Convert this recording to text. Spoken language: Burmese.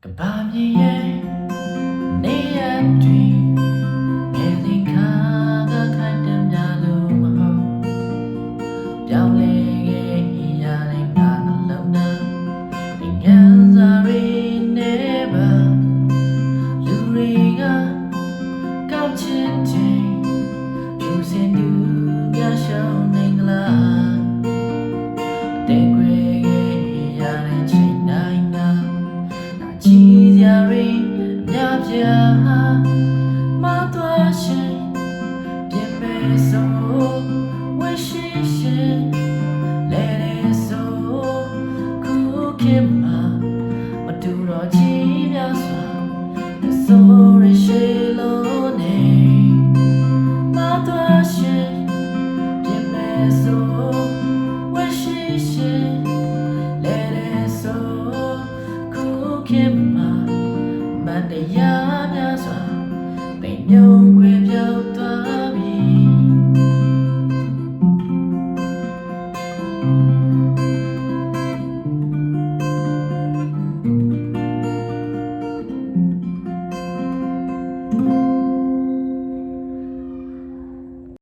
ကဘာမြေရဲ့နေရတွင်ငယ်စဉ်ခါကခိုင်တမ်းများလို့မဟုတ်ပြောင်းလဲခဲ့ရတဲ့ငါနှလုံးသားဒီငန်းစာရီနေပါလူတွေကကောက်ချင်တဲ့ဖြူစင်သူပြရှောင်းနေကလားတဲ့ခွေခဲ့ရတဲ့ချိန်တိုင်းကကြည်စရာတွေများပြားမတော်ရှင်ပြင်မဲ့ဆိုဝရှိရှင်လဲတဲ့ဆိုခုခေတ်မှာမတူတော့ကြည်များစွာဆိုရရှိလို့နေမတော်ရှင်ပြင်မဲ့ဆိုဝရှိရှင်လဲတဲ့ဆိုခေတ်မှာမတရားများစွာပိန်ညုံ